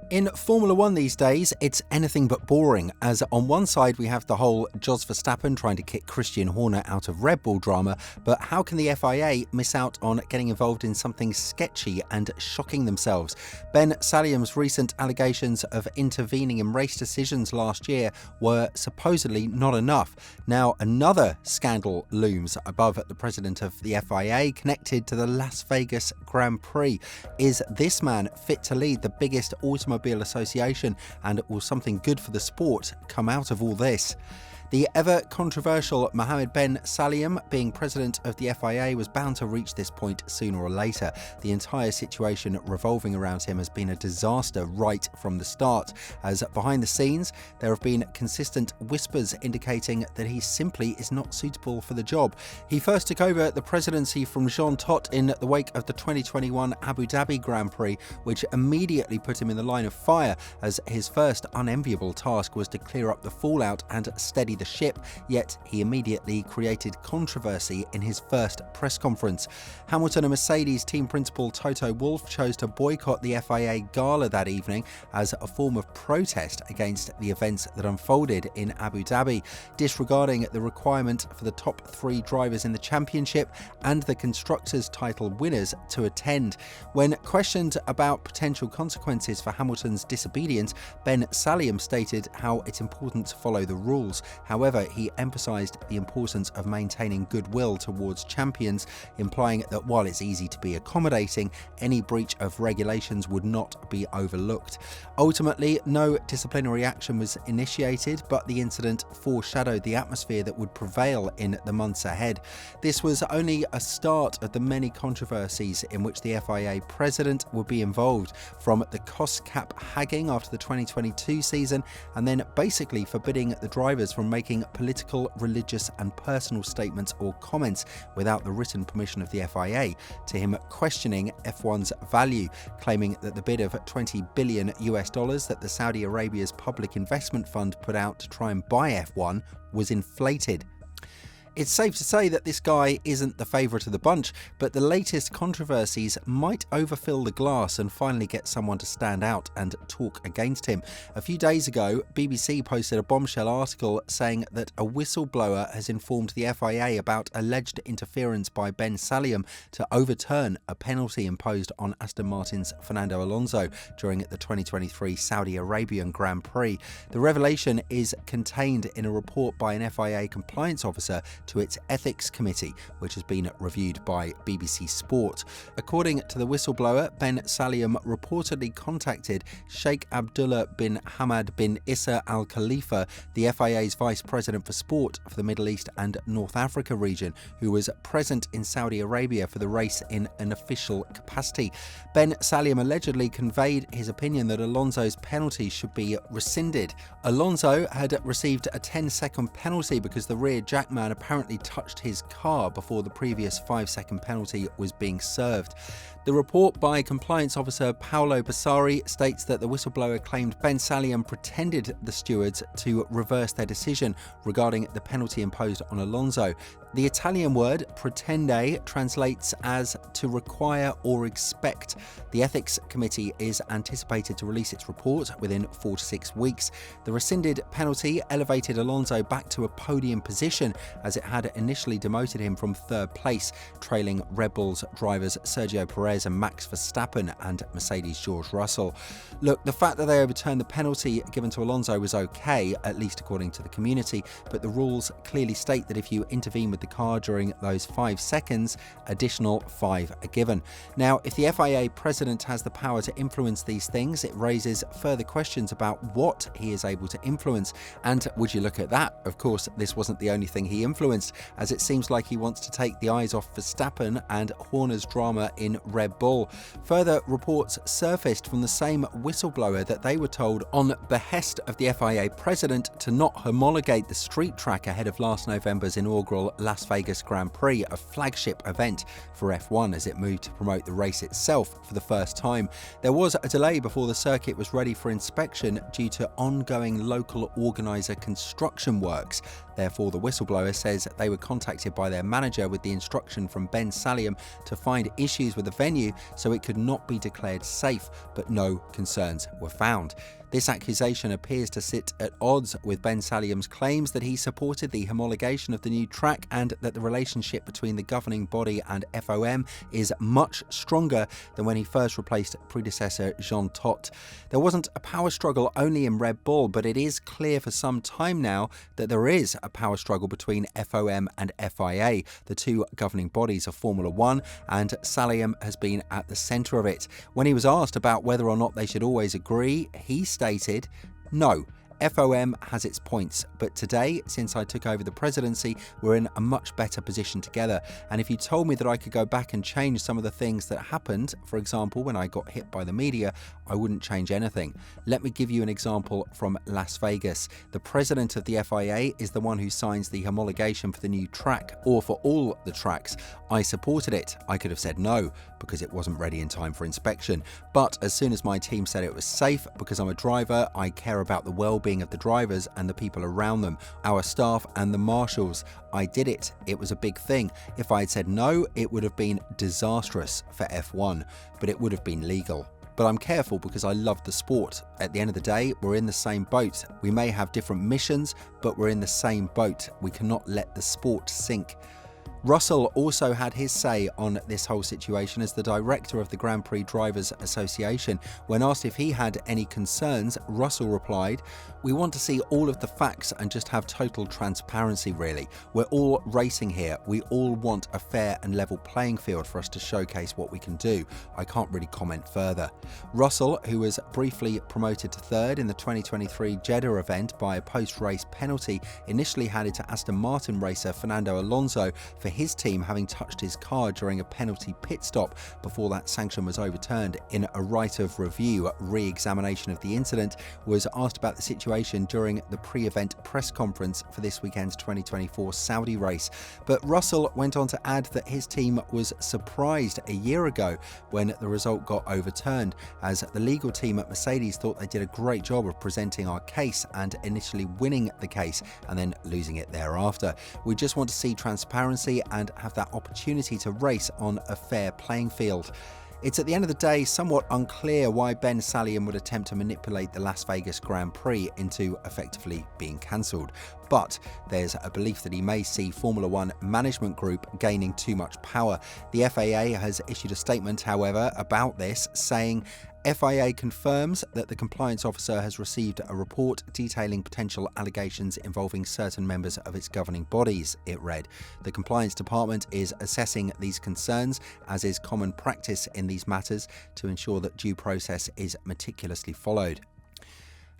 In Formula One these days, it's anything but boring, as on one side we have the whole Jos Verstappen trying to kick Christian Horner out of Red Bull drama, but how can the FIA miss out on getting involved in something sketchy and shocking themselves? Ben Sulayem's recent allegations of intervening in race decisions last year were supposedly not enough. Now another scandal looms above the president of the FIA, connected to the Las Vegas Grand Prix. Is this man fit to lead the biggest automobile association, and will something good for the sport come out of all this? The ever-controversial Mohammed bin Sulayem, being president of the FIA, was bound to reach this point sooner or later. The entire situation revolving around him has been a disaster right from the start, as behind the scenes there have been consistent whispers indicating that he simply is not suitable for the job. He first took over the presidency from Jean Todt in the wake of the 2021 Abu Dhabi Grand Prix, which immediately put him in the line of fire, as his first unenviable task was to clear up the fallout and steady the ship, yet he immediately created controversy in his first press conference. Hamilton and Mercedes team principal Toto Wolff chose to boycott the FIA gala that evening as a form of protest against the events that unfolded in Abu Dhabi, disregarding the requirement for the top three drivers in the championship and the constructors' title winners to attend. When questioned about potential consequences for Hamilton's disobedience, Ben Sulayem stated how it's important to follow the rules. However, he emphasised the importance of maintaining goodwill towards champions, implying that while it's easy to be accommodating, any breach of regulations would not be overlooked. Ultimately, no disciplinary action was initiated, but the incident foreshadowed the atmosphere that would prevail in the months ahead. This was only a start of the many controversies in which the FIA president would be involved, from the cost cap hagging after the 2022 season, and then basically forbidding the drivers from making political, religious and personal statements or comments without the written permission of the FIA, to him questioning F1's value, claiming that the bid of $20 billion that the Saudi Arabia's public investment fund put out to try and buy F1 was inflated. It's safe to say that this guy isn't the favourite of the bunch, but the latest controversies might overfill the glass and finally get someone to stand out and talk against him. A few days ago, BBC posted a bombshell article saying that a whistleblower has informed the FIA about alleged interference by Ben Sulayem to overturn a penalty imposed on Aston Martin's Fernando Alonso during the 2023 Saudi Arabian Grand Prix. The revelation is contained in a report by an FIA compliance officer to its ethics committee, which has been reviewed by BBC Sport. According to the whistleblower, Ben Sulayem reportedly contacted Sheikh Abdullah bin Hamad bin Issa Al Khalifa, the FIA's vice president for sport for the Middle East and North Africa region, who was present in Saudi Arabia for the race in an official capacity. Ben Sulayem allegedly conveyed his opinion that Alonso's penalty should be rescinded. Alonso had received a 10-second penalty because the rear jackman apparently touched his car before the previous 5-second penalty was being served. The report by compliance officer Paolo Bassari states that the whistleblower claimed Ben Sulayem pretended the stewards to reverse their decision regarding the penalty imposed on Alonso. The Italian word pretende translates as to require or expect. The ethics committee is anticipated to release its report within 4 to 6 weeks. The rescinded penalty elevated Alonso back to a podium position, as it had initially demoted him from third place, trailing Red Bull's drivers Sergio Perez and Max Verstappen and Mercedes' George Russell. Look, the fact that they overturned the penalty given to Alonso was okay, at least according to the community, but the rules clearly state that if you intervene with the car during those 5 seconds, additional 5 are given. Now, if the FIA president has the power to influence these things, it raises further questions about what he is able to influence. And would you look at that? Of course, this wasn't the only thing he influenced, as it seems like he wants to take the eyes off Verstappen and Horner's drama in Red Bull. Further reports surfaced from the same whistleblower that they were told on behest of the FIA president to not homologate the street track ahead of last November's inaugural Las Vegas Grand Prix, a flagship event for F1 as it moved to promote the race itself for the first time. There was a delay before the circuit was ready for inspection due to ongoing local organiser construction works. Therefore, the whistleblower says says they were contacted by their manager with the instruction from Ben Sulayem to find issues with the venue so it could not be declared safe, but no concerns were found. This accusation appears to sit at odds with Ben Sulayem's claims that he supported the homologation of the new track and that the relationship between the governing body and FOM is much stronger than when he first replaced predecessor Jean Todt. There wasn't a power struggle only in Red Bull, but it is clear for some time now that there is a power struggle between FOM and FIA, the two governing bodies of Formula One, and Sulayem has been at the centre of it. When he was asked about whether or not they should always agree, he stated, "No, FOM has its points, but today, since I took over the presidency, we're in a much better position together. And if you told me that I could go back and change some of the things that happened, for example, when I got hit by the media, I wouldn't change anything. Let me give you an example from Las Vegas. The president of the FIA is the one who signs the homologation for the new track, or for all the tracks. I supported it. I could have said no, because it wasn't ready in time for inspection. But as soon as my team said it was safe, because I'm a driver, I care about the well-being of the drivers and the people around them, our staff and the marshals. I did it. It was a big thing. If I had said no, it would have been disastrous for F1, but it would have been legal. But I'm careful because I love the sport. At the end of the day, we're in the same boat. We may have different missions, but we're in the same boat. We cannot let the sport sink." Russell also had his say on this whole situation as the director of the Grand Prix Drivers Association. When asked if he had any concerns, Russell replied, "We want to see all of the facts and just have total transparency, really. We're all racing here. We all want a fair and level playing field for us to showcase what we can do. I can't really comment further." Russell, who was briefly promoted to third in the 2023 Jeddah event by a post-race penalty, initially handed to Aston Martin racer Fernando Alonso for his team having touched his car during a penalty pit stop before that sanction was overturned in a right of review re-examination of the incident, was asked about the situation during the pre-event press conference for this weekend's 2024 Saudi race. But Russell went on to add that his team was surprised a year ago when the result got overturned, as the legal team at Mercedes thought they did a great job of presenting our case and initially winning the case and then losing it thereafter. "We just want to see transparency and have that opportunity to race on a fair playing field." It's at the end of the day somewhat unclear why Ben Sulayem would attempt to manipulate the Las Vegas Grand Prix into effectively being cancelled. But there's a belief that he may see Formula One management group gaining too much power. The FIA has issued a statement, however, about this, saying, "FIA confirms that the compliance officer has received a report detailing potential allegations involving certain members of its governing bodies," it read. "The compliance department is assessing these concerns, as is common practice in these matters, to ensure that due process is meticulously followed."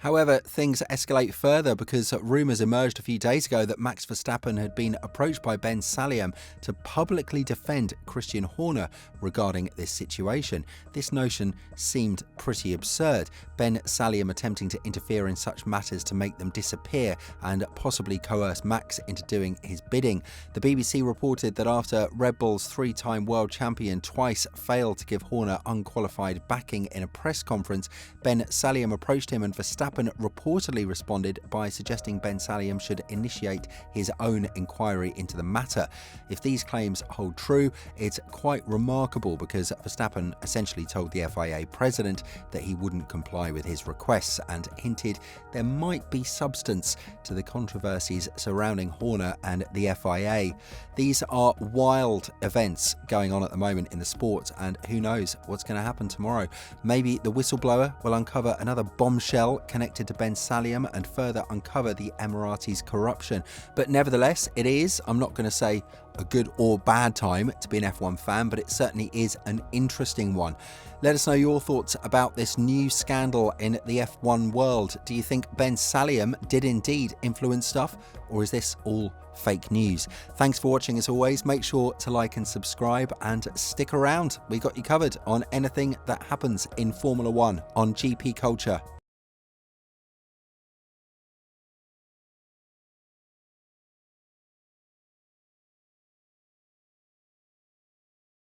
However, things escalate further because rumours emerged a few days ago that Max Verstappen had been approached by Ben Sulayem to publicly defend Christian Horner regarding this situation. This notion seemed pretty absurd. Ben Sulayem attempting to interfere in such matters to make them disappear and possibly coerce Max into doing his bidding. The BBC reported that after Red Bull's three-time world champion twice failed to give Horner unqualified backing in a press conference, Ben Sulayem approached him and Verstappen reportedly responded by suggesting Ben Sulayem should initiate his own inquiry into the matter. If these claims hold true, it's quite remarkable because Verstappen essentially told the FIA president that he wouldn't comply with his requests and hinted there might be substance to the controversies surrounding Horner and the FIA. These are wild events going on at the moment in the sport, and who knows what's going to happen tomorrow. Maybe the whistleblower will uncover another bombshell connected to Ben Sulayem and further uncover the Emiratis' corruption. But nevertheless, it is, I'm not going to say a good or bad time to be an F1 fan, but it certainly is an interesting one. Let us know your thoughts about this new scandal in the F1 world. Do you think Ben Sulayem did indeed influence stuff, or is this all fake news? Thanks for watching as always. Make sure to like and subscribe and stick around. We got you covered on anything that happens in Formula One on GP Culture.